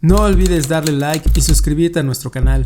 No olvides darle like y suscribirte a nuestro canal.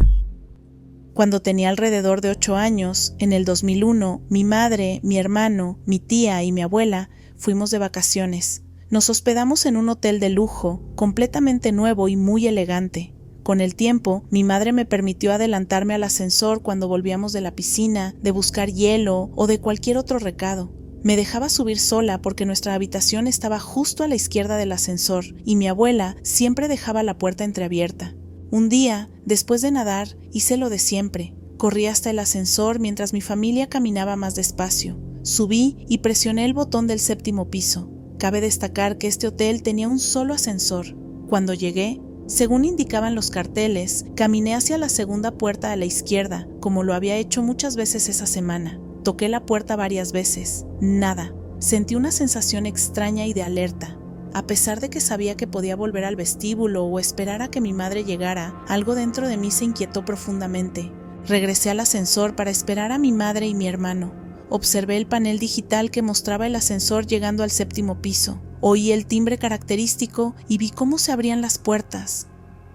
Cuando tenía alrededor de 8 años, en el 2001, mi madre, mi hermano, mi tía y mi abuela fuimos de vacaciones. Nos hospedamos en un hotel de lujo, completamente nuevo y muy elegante. Con el tiempo, mi madre me permitió adelantarme al ascensor cuando volvíamos de la piscina, de buscar hielo o de cualquier otro recado. Me dejaba subir sola porque nuestra habitación estaba justo a la izquierda del ascensor y mi abuela siempre dejaba la puerta entreabierta. Un día, después de nadar, hice lo de siempre. Corrí hasta el ascensor mientras mi familia caminaba más despacio. Subí y presioné el botón del 7º piso. Cabe destacar que este hotel tenía un solo ascensor. Cuando llegué, según indicaban los carteles, caminé hacia la segunda puerta a la izquierda, como lo había hecho muchas veces esa semana. Toqué la puerta varias veces. Nada. Sentí una sensación extraña y de alerta. A pesar de que sabía que podía volver al vestíbulo o esperar a que mi madre llegara, algo dentro de mí se inquietó profundamente. Regresé al ascensor para esperar a mi madre y mi hermano. Observé el panel digital que mostraba el ascensor llegando al 7º piso. Oí el timbre característico y vi cómo se abrían las puertas.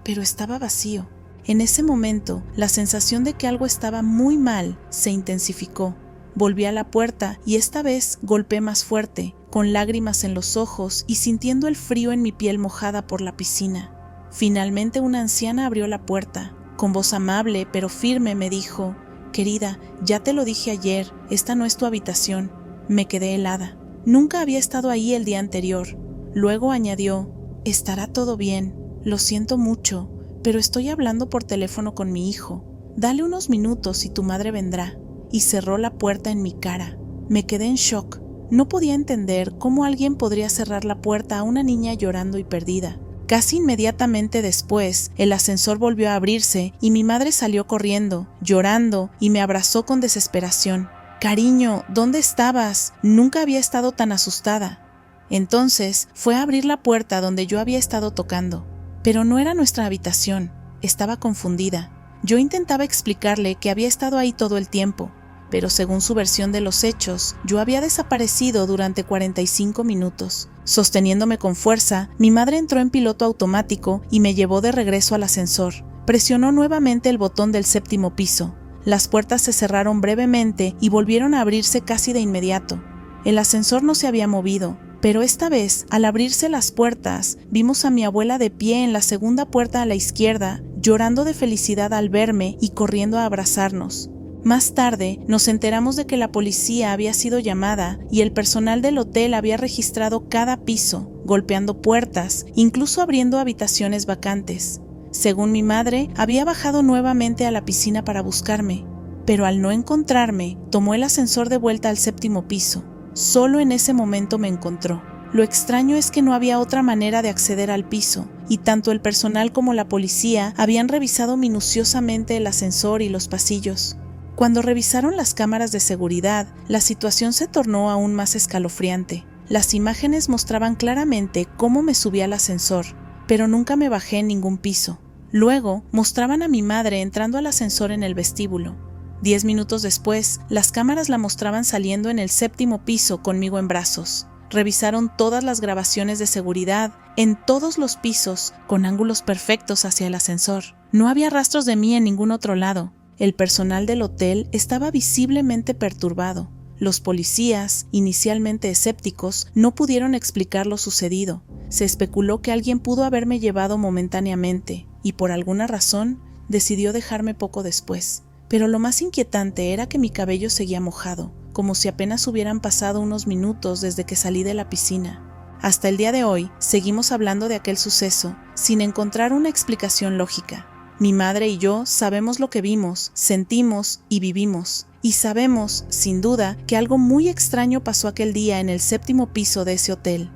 Pero estaba vacío. En ese momento, la sensación de que algo estaba muy mal se intensificó. Volví a la puerta y esta vez golpeé más fuerte, con lágrimas en los ojos y sintiendo el frío en mi piel mojada por la piscina. Finalmente una anciana abrió la puerta. Con voz amable pero firme me dijo: «Querida, ya te lo dije ayer, esta no es tu habitación». Me quedé helada. Nunca había estado ahí el día anterior. Luego añadió: «Estará todo bien, lo siento mucho, pero estoy hablando por teléfono con mi hijo. Dale unos minutos y tu madre vendrá». Y cerró la puerta en mi cara. Me quedé en shock. No podía entender cómo alguien podría cerrar la puerta a una niña llorando y perdida. Casi inmediatamente después, el ascensor volvió a abrirse y mi madre salió corriendo, llorando, y me abrazó con desesperación. «Cariño, ¿dónde estabas? Nunca había estado tan asustada». Entonces fue a abrir la puerta donde yo había estado tocando. Pero no era nuestra habitación. Estaba confundida. Yo intentaba explicarle que había estado ahí todo el tiempo, pero según su versión de los hechos, yo había desaparecido durante 45 minutos. Sosteniéndome con fuerza, mi madre entró en piloto automático y me llevó de regreso al ascensor. Presionó nuevamente el botón del 7º piso. Las puertas se cerraron brevemente y volvieron a abrirse casi de inmediato. El ascensor no se había movido, pero esta vez, al abrirse las puertas, vimos a mi abuela de pie en la segunda puerta a la izquierda, llorando de felicidad al verme y corriendo a abrazarnos. Más tarde, nos enteramos de que la policía había sido llamada y el personal del hotel había registrado cada piso, golpeando puertas, incluso abriendo habitaciones vacantes. Según mi madre, había bajado nuevamente a la piscina para buscarme, pero al no encontrarme, tomó el ascensor de vuelta al 7º piso. Solo en ese momento me encontró. Lo extraño es que no había otra manera de acceder al piso, y tanto el personal como la policía habían revisado minuciosamente el ascensor y los pasillos. Cuando revisaron las cámaras de seguridad, la situación se tornó aún más escalofriante. Las imágenes mostraban claramente cómo me subí al ascensor, pero nunca me bajé en ningún piso. Luego, mostraban a mi madre entrando al ascensor en el vestíbulo. 10 minutos después, las cámaras la mostraban saliendo en el 7º piso conmigo en brazos. Revisaron todas las grabaciones de seguridad, en todos los pisos, con ángulos perfectos hacia el ascensor. No había rastros de mí en ningún otro lado. El personal del hotel estaba visiblemente perturbado. Los policías, inicialmente escépticos, no pudieron explicar lo sucedido. Se especuló que alguien pudo haberme llevado momentáneamente, y por alguna razón, decidió dejarme poco después. Pero lo más inquietante era que mi cabello seguía mojado, como si apenas hubieran pasado unos minutos desde que salí de la piscina. Hasta el día de hoy, seguimos hablando de aquel suceso, sin encontrar una explicación lógica. Mi madre y yo sabemos lo que vimos, sentimos y vivimos, y sabemos, sin duda, que algo muy extraño pasó aquel día en el 7º piso de ese hotel.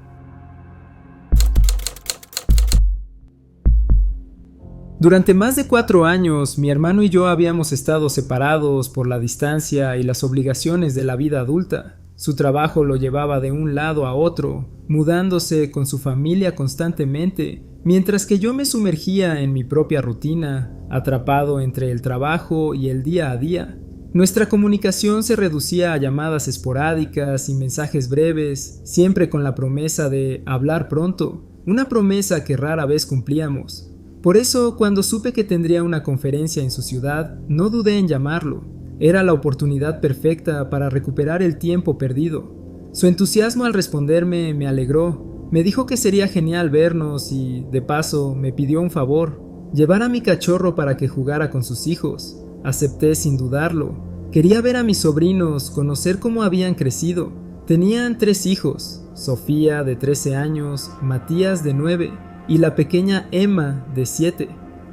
Durante más de 4 años, mi hermano y yo habíamos estado separados por la distancia y las obligaciones de la vida adulta. Su trabajo lo llevaba de un lado a otro, mudándose con su familia constantemente, mientras que yo me sumergía en mi propia rutina, atrapado entre el trabajo y el día a día. Nuestra comunicación se reducía a llamadas esporádicas y mensajes breves, siempre con la promesa de hablar pronto, una promesa que rara vez cumplíamos. Por eso, cuando supe que tendría una conferencia en su ciudad, no dudé en llamarlo. Era la oportunidad perfecta para recuperar el tiempo perdido. Su entusiasmo al responderme me alegró. Me dijo que sería genial vernos y, de paso, me pidió un favor: llevar a mi cachorro para que jugara con sus hijos. Acepté sin dudarlo. Quería ver a mis sobrinos, conocer cómo habían crecido. Tenían 3 hijos: Sofía, de 13 años, Matías, de 9, y la pequeña Emma, de 7.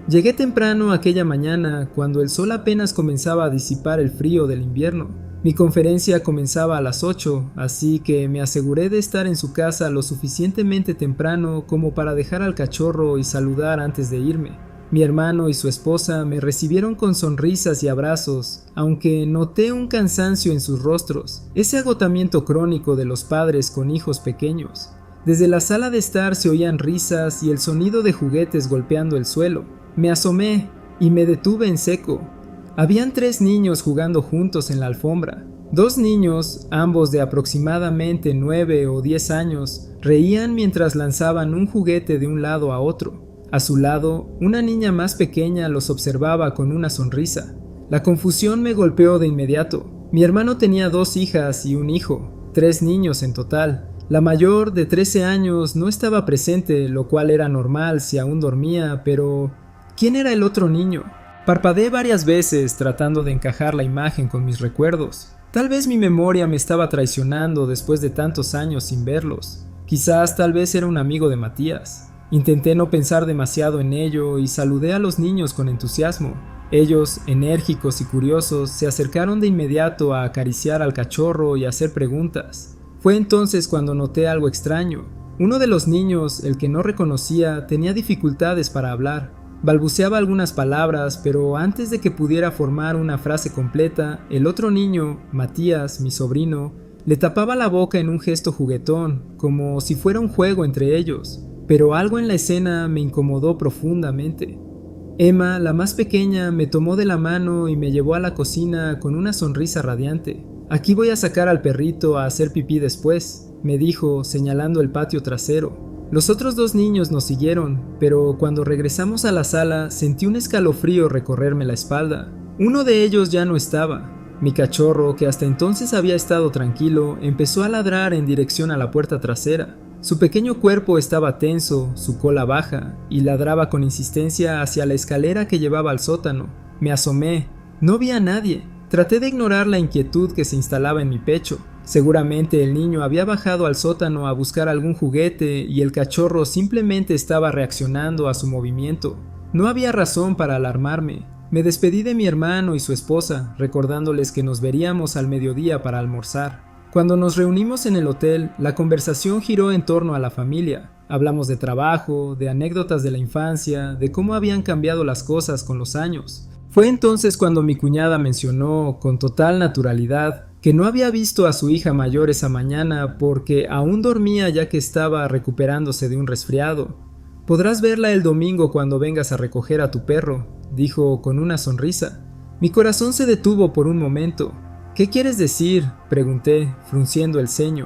Llegué temprano aquella mañana, cuando el sol apenas comenzaba a disipar el frío del invierno. Mi conferencia comenzaba a las 8, así que me aseguré de estar en su casa lo suficientemente temprano como para dejar al cachorro y saludar antes de irme. Mi hermano y su esposa me recibieron con sonrisas y abrazos, aunque noté un cansancio en sus rostros, ese agotamiento crónico de los padres con hijos pequeños. Desde la sala de estar se oían risas y el sonido de juguetes golpeando el suelo. Me asomé y me detuve en seco. Habían 3 niños jugando juntos en la alfombra. 2 niños, ambos de aproximadamente 9 o 10 años, reían mientras lanzaban un juguete de un lado a otro. A su lado, una niña más pequeña los observaba con una sonrisa. La confusión me golpeó de inmediato. Mi hermano tenía 2 hijas y un hijo, 3 niños en total. La mayor, de 13 años, no estaba presente, lo cual era normal si aún dormía, pero ¿quién era el otro niño? Parpadeé varias veces tratando de encajar la imagen con mis recuerdos. Tal vez mi memoria me estaba traicionando después de tantos años sin verlos. Quizás tal vez era un amigo de Matías. Intenté no pensar demasiado en ello y saludé a los niños con entusiasmo. Ellos, enérgicos y curiosos, se acercaron de inmediato a acariciar al cachorro y hacer preguntas. Fue entonces cuando noté algo extraño. Uno de los niños, el que no reconocía, tenía dificultades para hablar. Balbuceaba algunas palabras, pero antes de que pudiera formar una frase completa, el otro niño, Matías, mi sobrino, le tapaba la boca en un gesto juguetón, como si fuera un juego entre ellos. Pero algo en la escena me incomodó profundamente. Emma, la más pequeña, me tomó de la mano y me llevó a la cocina con una sonrisa radiante. «Aquí voy a sacar al perrito a hacer pipí después», me dijo, señalando el patio trasero. Los otros 2 niños nos siguieron, pero cuando regresamos a la sala sentí un escalofrío recorrerme la espalda. Uno de ellos ya no estaba. Mi cachorro, que hasta entonces había estado tranquilo, empezó a ladrar en dirección a la puerta trasera. Su pequeño cuerpo estaba tenso, su cola baja, y ladraba con insistencia hacia la escalera que llevaba al sótano. Me asomé. No vi a nadie. Traté de ignorar la inquietud que se instalaba en mi pecho. Seguramente el niño había bajado al sótano a buscar algún juguete y el cachorro simplemente estaba reaccionando a su movimiento. No había razón para alarmarme. Me despedí de mi hermano y su esposa, recordándoles que nos veríamos al mediodía para almorzar. Cuando nos reunimos en el hotel, la conversación giró en torno a la familia. Hablamos de trabajo, de anécdotas de la infancia, de cómo habían cambiado las cosas con los años. Fue entonces cuando mi cuñada mencionó, con total naturalidad, que no había visto a su hija mayor esa mañana porque aún dormía ya que estaba recuperándose de un resfriado. «Podrás verla el domingo cuando vengas a recoger a tu perro», dijo con una sonrisa. Mi corazón se detuvo por un momento. «¿Qué quieres decir?», pregunté, frunciendo el ceño.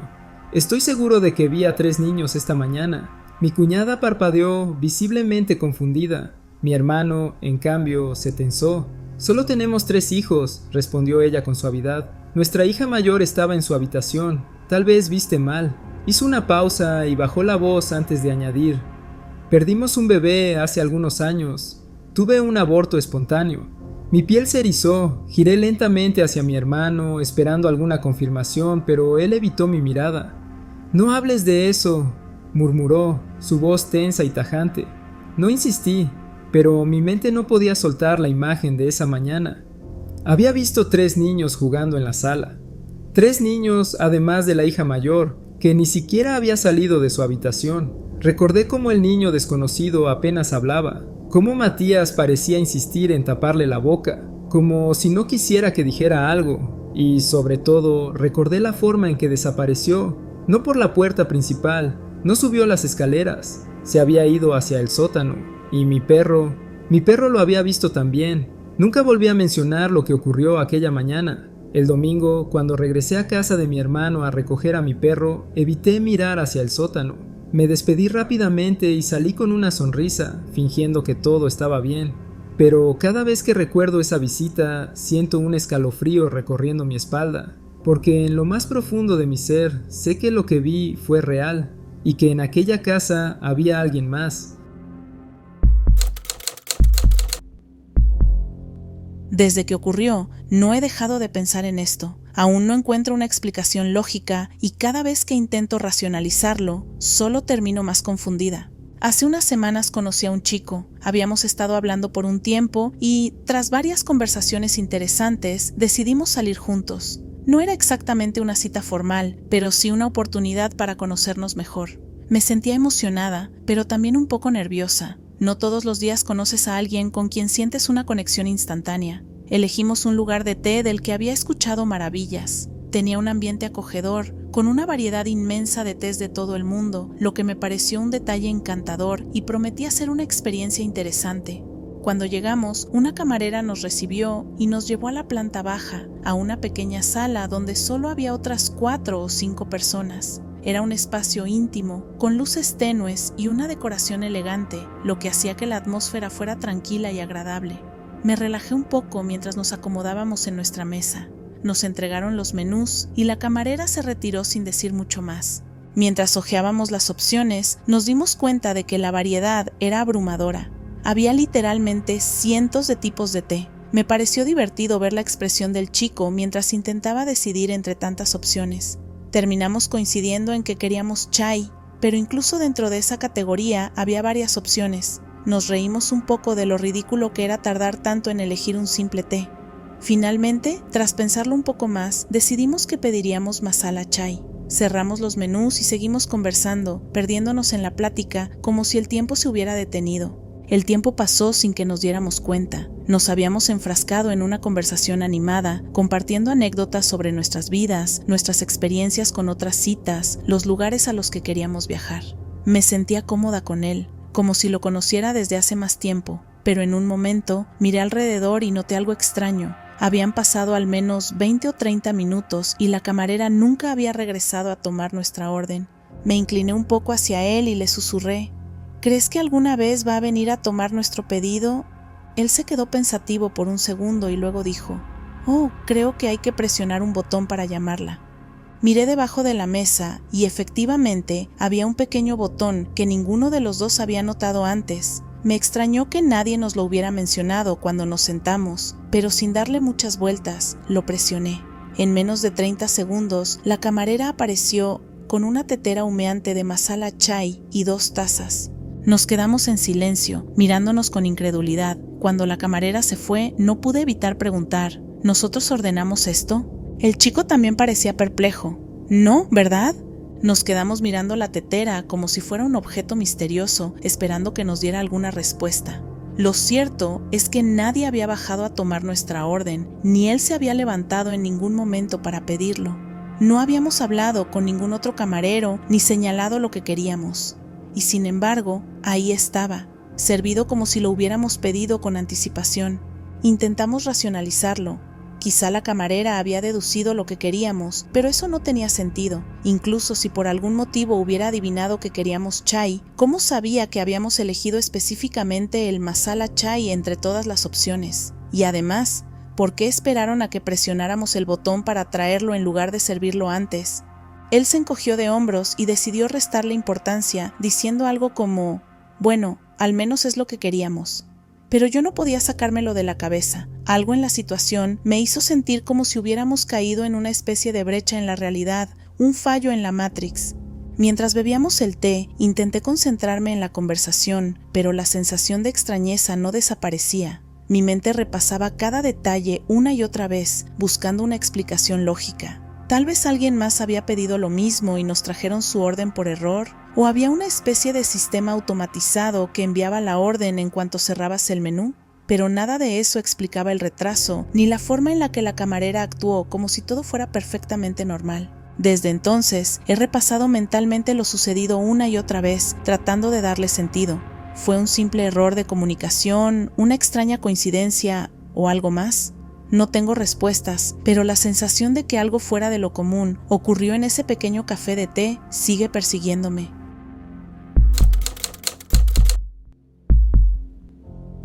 «Estoy seguro de que vi a 3 niños esta mañana». Mi cuñada parpadeó, visiblemente confundida. Mi hermano, en cambio, se tensó. «Solo tenemos 3 hijos», respondió ella con suavidad. «Nuestra hija mayor estaba en su habitación. Tal vez viste mal». Hizo una pausa y bajó la voz antes de añadir: «Perdimos un bebé hace algunos años. Tuve un aborto espontáneo». Mi piel se erizó, giré lentamente hacia mi hermano, esperando alguna confirmación, pero él evitó mi mirada. «No hables de eso», murmuró, su voz tensa y tajante. No insistí, pero mi mente no podía soltar la imagen de esa mañana. Había visto 3 niños jugando en la sala. 3 niños, además de la hija mayor, que ni siquiera había salido de su habitación. Recordé cómo el niño desconocido apenas hablaba. Cómo Matías parecía insistir en taparle la boca, como si no quisiera que dijera algo, y sobre todo recordé la forma en que desapareció, no por la puerta principal, no subió las escaleras, se había ido hacia el sótano, y mi perro lo había visto también. Nunca volví a mencionar lo que ocurrió aquella mañana. El domingo, cuando regresé a casa de mi hermano a recoger a mi perro, evité mirar hacia el sótano. Me despedí rápidamente y salí con una sonrisa, fingiendo que todo estaba bien. Pero cada vez que recuerdo esa visita, siento un escalofrío recorriendo mi espalda, porque en lo más profundo de mi ser sé que lo que vi fue real, y que en aquella casa había alguien más. Desde que ocurrió, no he dejado de pensar en esto. Aún no encuentro una explicación lógica y cada vez que intento racionalizarlo, solo termino más confundida. Hace unas semanas conocí a un chico, habíamos estado hablando por un tiempo y, tras varias conversaciones interesantes, decidimos salir juntos. No era exactamente una cita formal, pero sí una oportunidad para conocernos mejor. Me sentía emocionada, pero también un poco nerviosa. No todos los días conoces a alguien con quien sientes una conexión instantánea. Elegimos un lugar de té del que había escuchado maravillas. Tenía un ambiente acogedor, con una variedad inmensa de tés de todo el mundo, lo que me pareció un detalle encantador y prometía ser una experiencia interesante. Cuando llegamos, una camarera nos recibió y nos llevó a la planta baja, a una pequeña sala donde solo había otras 4 o 5 personas. Era un espacio íntimo, con luces tenues y una decoración elegante, lo que hacía que la atmósfera fuera tranquila y agradable. Me relajé un poco mientras nos acomodábamos en nuestra mesa. Nos entregaron los menús y la camarera se retiró sin decir mucho más. Mientras hojeábamos las opciones, nos dimos cuenta de que la variedad era abrumadora. Había literalmente cientos de tipos de té. Me pareció divertido ver la expresión del chico mientras intentaba decidir entre tantas opciones. Terminamos coincidiendo en que queríamos chai, pero incluso dentro de esa categoría había varias opciones. Nos reímos un poco de lo ridículo que era tardar tanto en elegir un simple té. Finalmente, tras pensarlo un poco más, decidimos que pediríamos masala chai. Cerramos los menús y seguimos conversando, perdiéndonos en la plática como si el tiempo se hubiera detenido. El tiempo pasó sin que nos diéramos cuenta. Nos habíamos enfrascado en una conversación animada, compartiendo anécdotas sobre nuestras vidas, nuestras experiencias con otras citas, los lugares a los que queríamos viajar. Me sentía cómoda con él, como si lo conociera desde hace más tiempo, pero en un momento miré alrededor y noté algo extraño. Habían pasado al menos 20 o 30 minutos y la camarera nunca había regresado a tomar nuestra orden. Me incliné un poco hacia él y le susurré: ¿crees que alguna vez va a venir a tomar nuestro pedido? Él se quedó pensativo por un segundo y luego dijo: oh, creo que hay que presionar un botón para llamarla. Miré debajo de la mesa y efectivamente había un pequeño botón que ninguno de los dos había notado antes. Me extrañó que nadie nos lo hubiera mencionado cuando nos sentamos, pero sin darle muchas vueltas, lo presioné. En menos de 30 segundos, la camarera apareció con una tetera humeante de masala chai y 2 tazas. Nos quedamos en silencio, mirándonos con incredulidad. Cuando la camarera se fue, no pude evitar preguntar: ¿nosotros ordenamos esto? El chico también parecía perplejo. No, ¿verdad? Nos quedamos mirando la tetera como si fuera un objeto misterioso, esperando que nos diera alguna respuesta. Lo cierto es que nadie había bajado a tomar nuestra orden, ni él se había levantado en ningún momento para pedirlo. No habíamos hablado con ningún otro camarero ni señalado lo que queríamos. Y sin embargo, ahí estaba, servido como si lo hubiéramos pedido con anticipación. Intentamos racionalizarlo. Quizá la camarera había deducido lo que queríamos, pero eso no tenía sentido. Incluso si por algún motivo hubiera adivinado que queríamos chai, ¿cómo sabía que habíamos elegido específicamente el masala chai entre todas las opciones? Y además, ¿por qué esperaron a que presionáramos el botón para traerlo en lugar de servirlo antes? Él se encogió de hombros y decidió restarle importancia, diciendo algo como: bueno, al menos es lo que queríamos. Pero yo no podía sacármelo de la cabeza. Algo en la situación me hizo sentir como si hubiéramos caído en una especie de brecha en la realidad, un fallo en la Matrix. Mientras bebíamos el té, intenté concentrarme en la conversación, pero la sensación de extrañeza no desaparecía. Mi mente repasaba cada detalle una y otra vez, buscando una explicación lógica. Tal vez alguien más había pedido lo mismo y nos trajeron su orden por error, o había una especie de sistema automatizado que enviaba la orden en cuanto cerrabas el menú, pero nada de eso explicaba el retraso, ni la forma en la que la camarera actuó, como si todo fuera perfectamente normal. Desde entonces, he repasado mentalmente lo sucedido una y otra vez, tratando de darle sentido. ¿Fue un simple error de comunicación, una extraña coincidencia o algo más? No tengo respuestas, pero la sensación de que algo fuera de lo común ocurrió en ese pequeño café de té sigue persiguiéndome.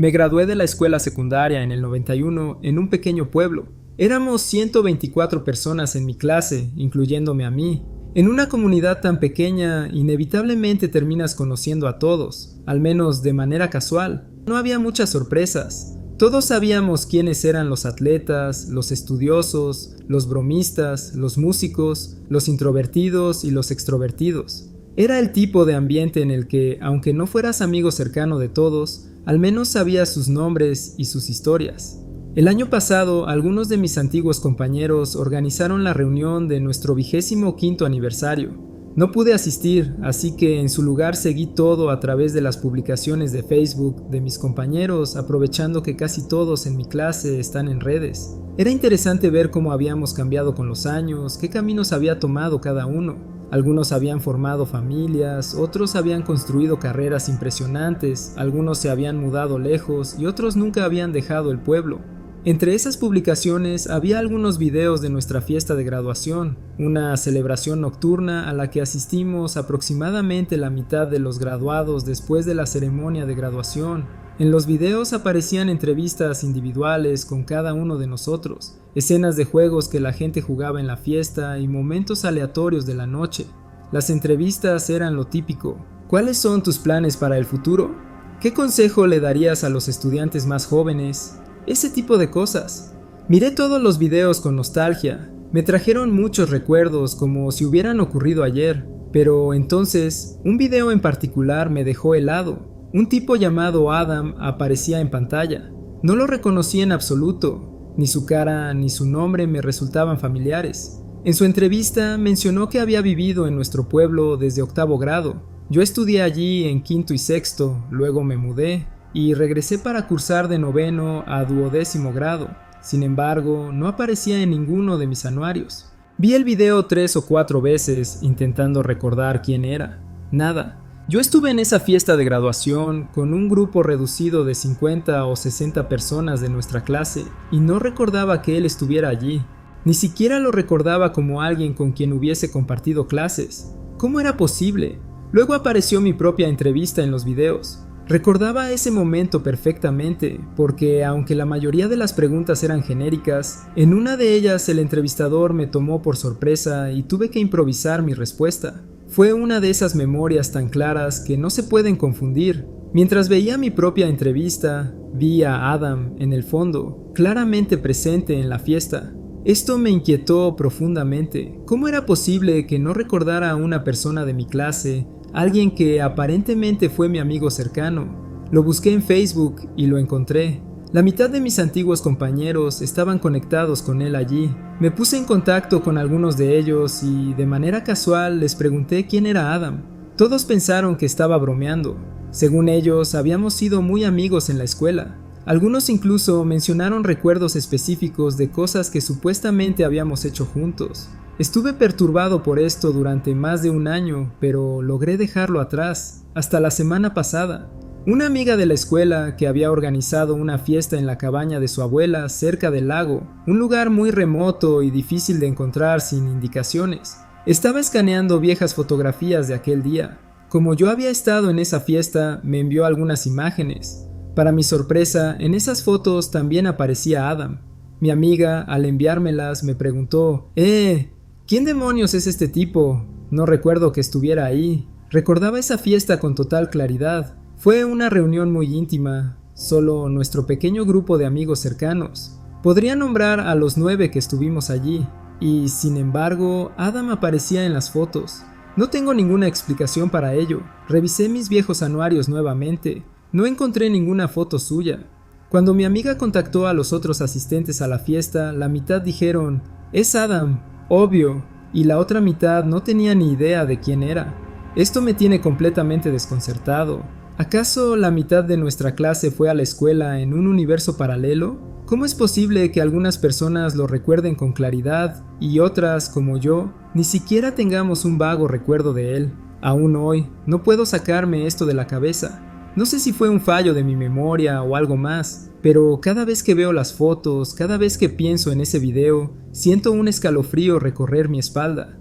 Me gradué de la escuela secundaria en el 91 en un pequeño pueblo. Éramos 124 personas en mi clase, incluyéndome a mí. En una comunidad tan pequeña, inevitablemente terminas conociendo a todos, al menos de manera casual. No había muchas sorpresas. Todos sabíamos quiénes eran los atletas, los estudiosos, los bromistas, los músicos, los introvertidos y los extrovertidos. Era el tipo de ambiente en el que, aunque no fueras amigo cercano de todos, al menos sabías sus nombres y sus historias. El año pasado, algunos de mis antiguos compañeros organizaron la reunión de nuestro 25º aniversario. No pude asistir, así que en su lugar seguí todo a través de las publicaciones de Facebook de mis compañeros, aprovechando que casi todos en mi clase están en redes. Era interesante ver cómo habíamos cambiado con los años, qué caminos había tomado cada uno. Algunos habían formado familias, otros habían construido carreras impresionantes, algunos se habían mudado lejos y otros nunca habían dejado el pueblo. Entre esas publicaciones había algunos videos de nuestra fiesta de graduación, una celebración nocturna a la que asistimos aproximadamente la mitad de los graduados después de la ceremonia de graduación. En los videos aparecían entrevistas individuales con cada uno de nosotros, escenas de juegos que la gente jugaba en la fiesta y momentos aleatorios de la noche. Las entrevistas eran lo típico. ¿Cuáles son tus planes para el futuro? ¿Qué consejo le darías a los estudiantes más jóvenes? Ese tipo de cosas. Miré todos los videos con nostalgia. Me trajeron muchos recuerdos como si hubieran ocurrido ayer. Pero entonces, un video en particular me dejó helado. Un tipo llamado Adam aparecía en pantalla. No lo reconocí en absoluto. Ni su cara ni su nombre me resultaban familiares. En su entrevista mencionó que había vivido en nuestro pueblo desde 8º grado. Yo estudié allí en 5º y 6º, luego me mudé y regresé para cursar de 9º a 12º grado. Sin embargo, no aparecía en ninguno de mis anuarios. Vi el video 3 o 4 veces intentando recordar quién era. Nada. Yo estuve en esa fiesta de graduación con un grupo reducido de 50 o 60 personas de nuestra clase y no recordaba que él estuviera allí. Ni siquiera lo recordaba como alguien con quien hubiese compartido clases. ¿Cómo era posible? Luego apareció mi propia entrevista en los videos. Recordaba ese momento perfectamente, porque aunque la mayoría de las preguntas eran genéricas, en una de ellas el entrevistador me tomó por sorpresa y tuve que improvisar mi respuesta. Fue una de esas memorias tan claras que no se pueden confundir. Mientras veía mi propia entrevista, vi a Adam en el fondo, claramente presente en la fiesta. Esto me inquietó profundamente. ¿Cómo era posible que no recordara a una persona de mi clase, alguien que aparentemente fue mi amigo cercano? Lo busqué en Facebook y lo encontré. La mitad de mis antiguos compañeros estaban conectados con él allí. Me puse en contacto con algunos de ellos y de manera casual les pregunté quién era Adam. Todos pensaron que estaba bromeando. Según ellos, habíamos sido muy amigos en la escuela. Algunos incluso mencionaron recuerdos específicos de cosas que supuestamente habíamos hecho juntos. Estuve perturbado por esto durante más de un año, pero logré dejarlo atrás, hasta la semana pasada. Una amiga de la escuela que había organizado una fiesta en la cabaña de su abuela cerca del lago, un lugar muy remoto y difícil de encontrar sin indicaciones. Estaba escaneando viejas fotografías de aquel día. Como yo había estado en esa fiesta, me envió algunas imágenes. Para mi sorpresa, en esas fotos también aparecía Adam. Mi amiga, al enviármelas, me preguntó, ¿quién demonios es este tipo? No recuerdo que estuviera ahí. Recordaba esa fiesta con total claridad. Fue una reunión muy íntima, solo nuestro pequeño grupo de amigos cercanos. Podría nombrar a los 9 que estuvimos allí, y sin embargo, Adam aparecía en las fotos. No tengo ninguna explicación para ello. Revisé mis viejos anuarios nuevamente. No encontré ninguna foto suya. Cuando mi amiga contactó a los otros asistentes a la fiesta, la mitad dijeron, «Es Adam, obvio», y la otra mitad no tenía ni idea de quién era. Esto me tiene completamente desconcertado. ¿Acaso la mitad de nuestra clase fue a la escuela en un universo paralelo? ¿Cómo es posible que algunas personas lo recuerden con claridad y otras, como yo, ni siquiera tengamos un vago recuerdo de él? Aún hoy, no puedo sacarme esto de la cabeza. No sé si fue un fallo de mi memoria o algo más, pero cada vez que veo las fotos, cada vez que pienso en ese video, siento un escalofrío recorrer mi espalda.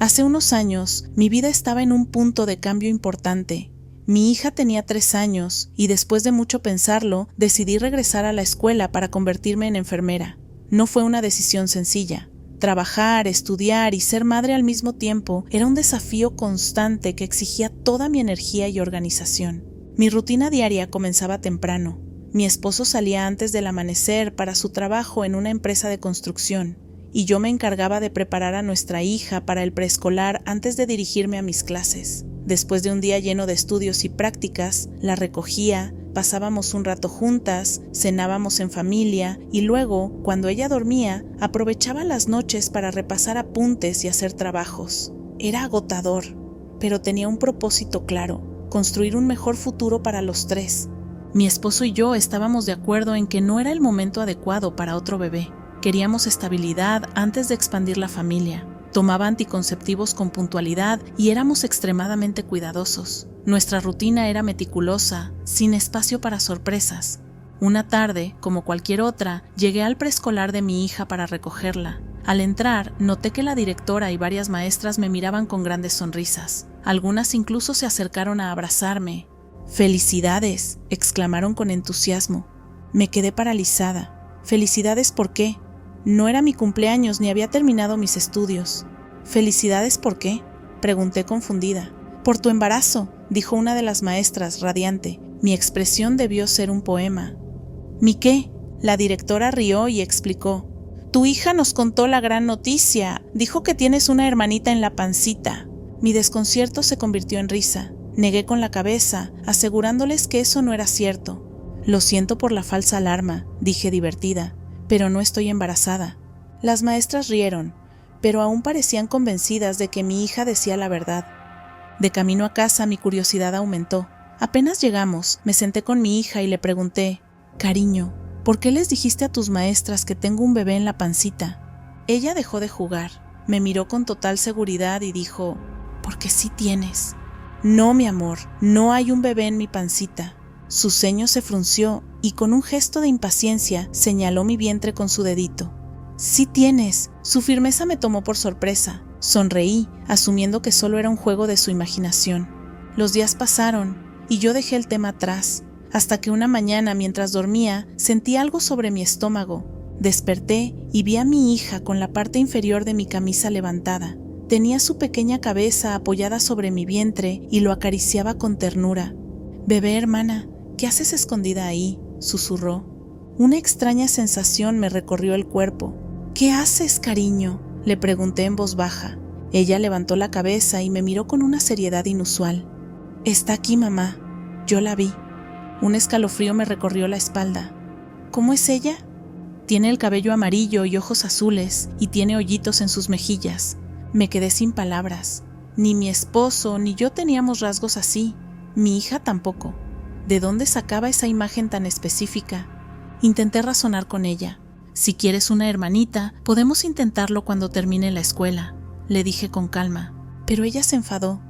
Hace unos años, mi vida estaba en un punto de cambio importante. Mi hija tenía 3 años y después de mucho pensarlo, decidí regresar a la escuela para convertirme en enfermera. No fue una decisión sencilla. Trabajar, estudiar y ser madre al mismo tiempo era un desafío constante que exigía toda mi energía y organización. Mi rutina diaria comenzaba temprano. Mi esposo salía antes del amanecer para su trabajo en una empresa de construcción, y yo me encargaba de preparar a nuestra hija para el preescolar antes de dirigirme a mis clases. Después de un día lleno de estudios y prácticas, la recogía, pasábamos un rato juntas, cenábamos en familia y luego, cuando ella dormía, aprovechaba las noches para repasar apuntes y hacer trabajos. Era agotador, pero tenía un propósito claro: construir un mejor futuro para los 3. Mi esposo y yo estábamos de acuerdo en que no era el momento adecuado para otro bebé. Queríamos estabilidad antes de expandir la familia. Tomaba anticonceptivos con puntualidad y éramos extremadamente cuidadosos. Nuestra rutina era meticulosa, sin espacio para sorpresas. Una tarde, como cualquier otra, llegué al preescolar de mi hija para recogerla. Al entrar, noté que la directora y varias maestras me miraban con grandes sonrisas. Algunas incluso se acercaron a abrazarme. «¡Felicidades!», exclamaron con entusiasmo. Me quedé paralizada. «¿Felicidades por qué? No era mi cumpleaños ni había terminado mis estudios». «¿Felicidades por qué?», pregunté confundida. «Por tu embarazo», dijo una de las maestras, radiante. Mi expresión debió ser un poema. «¿Mi qué?». La directora rió y explicó. «Tu hija nos contó la gran noticia. Dijo que tienes una hermanita en la pancita». Mi desconcierto se convirtió en risa. Negué con la cabeza, asegurándoles que eso no era cierto. «Lo siento por la falsa alarma», dije divertida, «pero no estoy embarazada». Las maestras rieron, pero aún parecían convencidas de que mi hija decía la verdad. De camino a casa mi curiosidad aumentó. Apenas llegamos, me senté con mi hija y le pregunté: «Cariño, ¿por qué les dijiste a tus maestras que tengo un bebé en la pancita?». Ella dejó de jugar, me miró con total seguridad y dijo: «Porque sí tienes». «No, mi amor, no hay un bebé en mi pancita». Su ceño se frunció y con un gesto de impaciencia señaló mi vientre con su dedito. «Sí tienes». Su firmeza me tomó por sorpresa. Sonreí, asumiendo que solo era un juego de su imaginación. Los días pasaron y yo dejé el tema atrás, hasta que una mañana, mientras dormía, sentí algo sobre mi estómago. Desperté y vi a mi hija con la parte inferior de mi camisa levantada. Tenía su pequeña cabeza apoyada sobre mi vientre y lo acariciaba con ternura. «Bebé hermana, ¿qué haces escondida ahí?», susurró. Una extraña sensación me recorrió el cuerpo. «¿Qué haces, cariño?», le pregunté en voz baja. Ella levantó la cabeza y me miró con una seriedad inusual. «Está aquí, mamá». Yo la vi. Un escalofrío me recorrió la espalda. «¿Cómo es ella?». «Tiene el cabello amarillo y ojos azules y tiene hoyitos en sus mejillas». Me quedé sin palabras. Ni mi esposo ni yo teníamos rasgos así. Mi hija tampoco. ¿De dónde sacaba esa imagen tan específica? Intenté razonar con ella. «Si quieres una hermanita, podemos intentarlo cuando termine la escuela», le dije con calma. Pero ella se enfadó.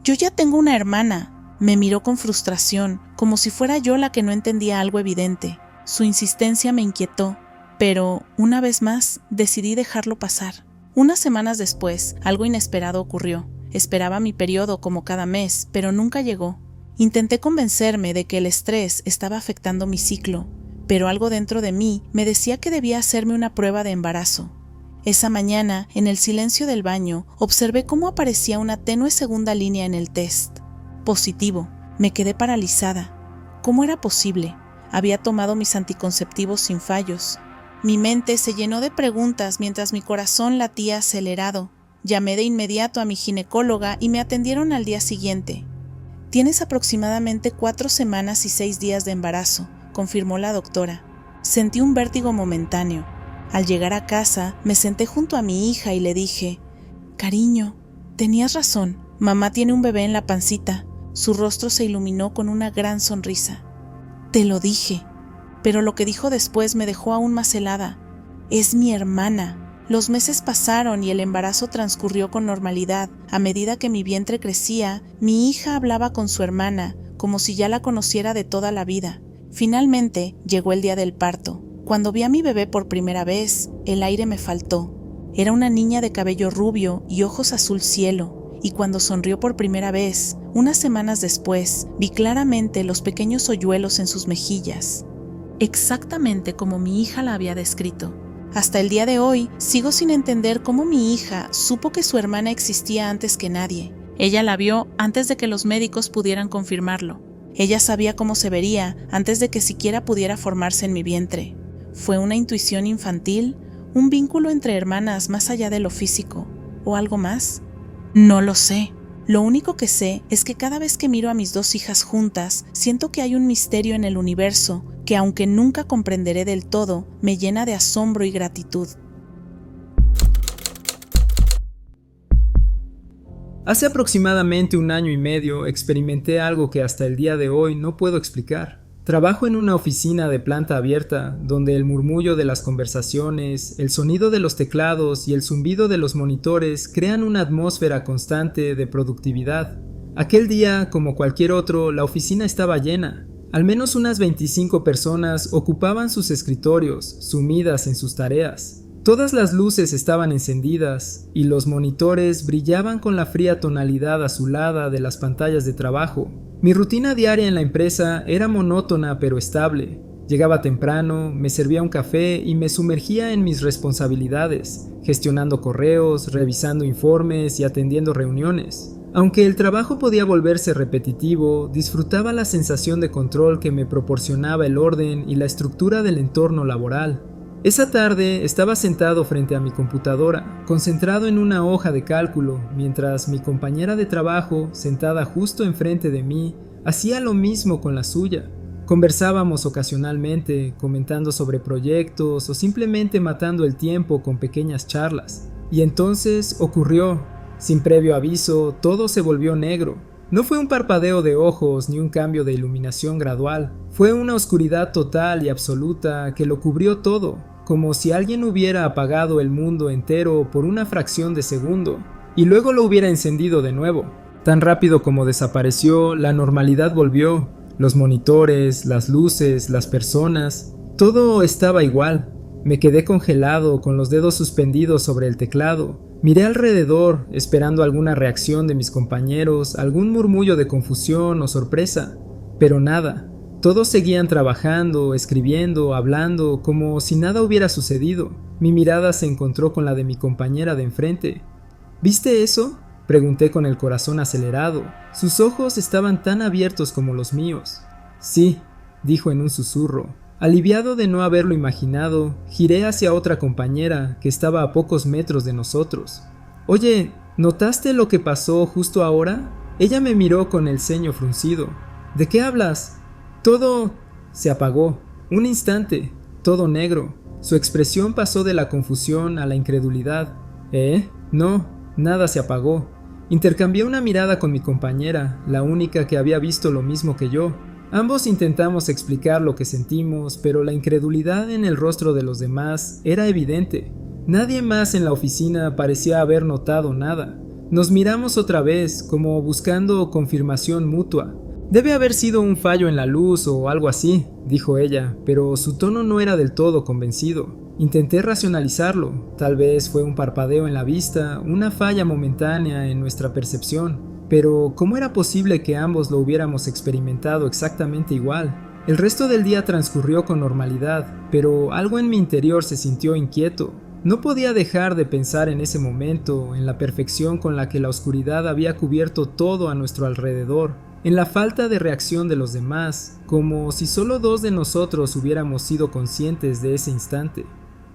«Yo ya tengo una hermana». Me miró con frustración, como si fuera yo la que no entendía algo evidente. Su insistencia me inquietó, pero, una vez más, decidí dejarlo pasar. Unas semanas después, algo inesperado ocurrió. Esperaba mi periodo como cada mes, pero nunca llegó. Intenté convencerme de que el estrés estaba afectando mi ciclo, pero algo dentro de mí me decía que debía hacerme una prueba de embarazo. Esa mañana, en el silencio del baño, observé cómo aparecía una tenue segunda línea en el test. Positivo. Me quedé paralizada. ¿Cómo era posible? Había tomado mis anticonceptivos sin fallos. Mi mente se llenó de preguntas mientras mi corazón latía acelerado. Llamé de inmediato a mi ginecóloga y me atendieron al día siguiente. «Tienes aproximadamente 4 semanas y 6 días de embarazo», confirmó la doctora. Sentí un vértigo momentáneo. Al llegar a casa, me senté junto a mi hija y le dije: «Cariño, tenías razón, mamá tiene un bebé en la pancita». Su rostro se iluminó con una gran sonrisa. «Te lo dije». Pero lo que dijo después me dejó aún más helada. «Es mi hermana». Los meses pasaron y el embarazo transcurrió con normalidad. A medida que mi vientre crecía, mi hija hablaba con su hermana, como si ya la conociera de toda la vida. Finalmente, llegó el día del parto. Cuando vi a mi bebé por primera vez, el aire me faltó. Era una niña de cabello rubio y ojos azul cielo, y cuando sonrió por primera vez, unas semanas después, vi claramente los pequeños hoyuelos en sus mejillas, exactamente como mi hija la había descrito. Hasta el día de hoy, sigo sin entender cómo mi hija supo que su hermana existía antes que nadie. Ella la vio antes de que los médicos pudieran confirmarlo. Ella sabía cómo se vería antes de que siquiera pudiera formarse en mi vientre. ¿Fue una intuición infantil? ¿Un vínculo entre hermanas más allá de lo físico? ¿O algo más? No lo sé. Lo único que sé es que cada vez que miro a mis dos hijas juntas, siento que hay un misterio en el universo que, aunque nunca comprenderé del todo, me llena de asombro y gratitud. Hace aproximadamente 1 año y medio experimenté algo que hasta el día de hoy no puedo explicar. Trabajo en una oficina de planta abierta, donde el murmullo de las conversaciones, el sonido de los teclados y el zumbido de los monitores crean una atmósfera constante de productividad. Aquel día, como cualquier otro, la oficina estaba llena. Al menos unas 25 personas ocupaban sus escritorios, sumidas en sus tareas. Todas las luces estaban encendidas y los monitores brillaban con la fría tonalidad azulada de las pantallas de trabajo. Mi rutina diaria en la empresa era monótona pero estable. Llegaba temprano, me servía un café y me sumergía en mis responsabilidades, gestionando correos, revisando informes y atendiendo reuniones. Aunque el trabajo podía volverse repetitivo, disfrutaba la sensación de control que me proporcionaba el orden y la estructura del entorno laboral. Esa tarde estaba sentado frente a mi computadora, concentrado en una hoja de cálculo, mientras mi compañera de trabajo, sentada justo enfrente de mí, hacía lo mismo con la suya. Conversábamos ocasionalmente, comentando sobre proyectos o simplemente matando el tiempo con pequeñas charlas. Y entonces ocurrió. Sin previo aviso, todo se volvió negro. No fue un parpadeo de ojos ni un cambio de iluminación gradual. Fue una oscuridad total y absoluta que lo cubrió todo, como si alguien hubiera apagado el mundo entero por una fracción de segundo, y luego lo hubiera encendido de nuevo. Tan rápido como desapareció, la normalidad volvió. Los monitores, las luces, las personas, todo estaba igual. Me quedé congelado, con los dedos suspendidos sobre el teclado. Miré alrededor, esperando alguna reacción de mis compañeros, algún murmullo de confusión o sorpresa, pero nada. Todos seguían trabajando, escribiendo, hablando, como si nada hubiera sucedido. Mi mirada se encontró con la de mi compañera de enfrente. ¿Viste eso?, pregunté con el corazón acelerado. Sus ojos estaban tan abiertos como los míos. Sí, dijo en un susurro. Aliviado de no haberlo imaginado, giré hacia otra compañera que estaba a pocos metros de nosotros. Oye, ¿notaste lo que pasó justo ahora? Ella me miró con el ceño fruncido. ¿De qué hablas? Todo se apagó. Un instante, todo negro. Su expresión pasó de la confusión a la incredulidad. No, nada se apagó. Intercambié una mirada con mi compañera, la única que había visto lo mismo que yo. Ambos intentamos explicar lo que sentimos, pero la incredulidad en el rostro de los demás era evidente. Nadie más en la oficina parecía haber notado nada. Nos miramos otra vez, como buscando confirmación mutua. Debe haber sido un fallo en la luz o algo así, dijo ella, pero su tono no era del todo convencido. Intenté racionalizarlo. Tal vez fue un parpadeo en la vista, una falla momentánea en nuestra percepción. Pero, ¿cómo era posible que ambos lo hubiéramos experimentado exactamente igual? El resto del día transcurrió con normalidad, pero algo en mi interior se sintió inquieto. No podía dejar de pensar en ese momento, en la perfección con la que la oscuridad había cubierto todo a nuestro alrededor, en la falta de reacción de los demás, como si solo 2 de nosotros hubiéramos sido conscientes de ese instante.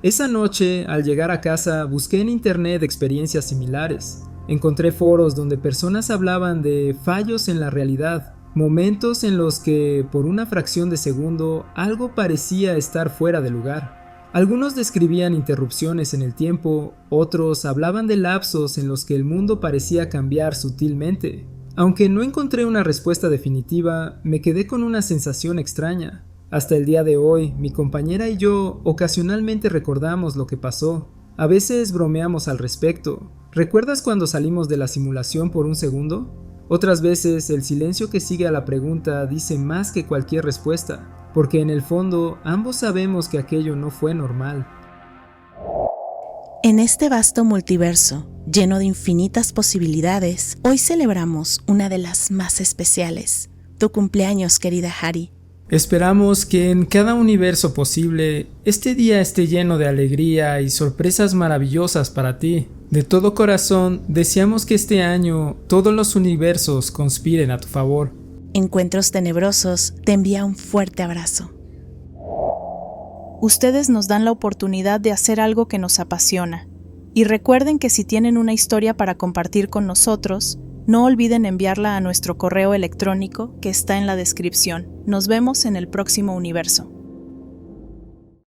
Esa noche, al llegar a casa, busqué en internet experiencias similares. Encontré foros donde personas hablaban de fallos en la realidad, momentos en los que, por una fracción de segundo, algo parecía estar fuera de lugar. Algunos describían interrupciones en el tiempo, otros hablaban de lapsos en los que el mundo parecía cambiar sutilmente. Aunque no encontré una respuesta definitiva, me quedé con una sensación extraña. Hasta el día de hoy, mi compañera y yo ocasionalmente recordamos lo que pasó. A veces bromeamos al respecto. ¿Recuerdas cuando salimos de la simulación por un segundo? Otras veces el silencio que sigue a la pregunta dice más que cualquier respuesta, porque en el fondo ambos sabemos que aquello no fue normal. En este vasto multiverso, lleno de infinitas posibilidades, hoy celebramos una de las más especiales, tu cumpleaños, querida Hari. Esperamos que en cada universo posible, este día esté lleno de alegría y sorpresas maravillosas para ti. De todo corazón, deseamos que este año todos los universos conspiren a tu favor. Encuentros Tenebrosos te envía un fuerte abrazo. Ustedes nos dan la oportunidad de hacer algo que nos apasiona. Y recuerden que si tienen una historia para compartir con nosotros, no olviden enviarla a nuestro correo electrónico que está en la descripción. Nos vemos en el próximo universo.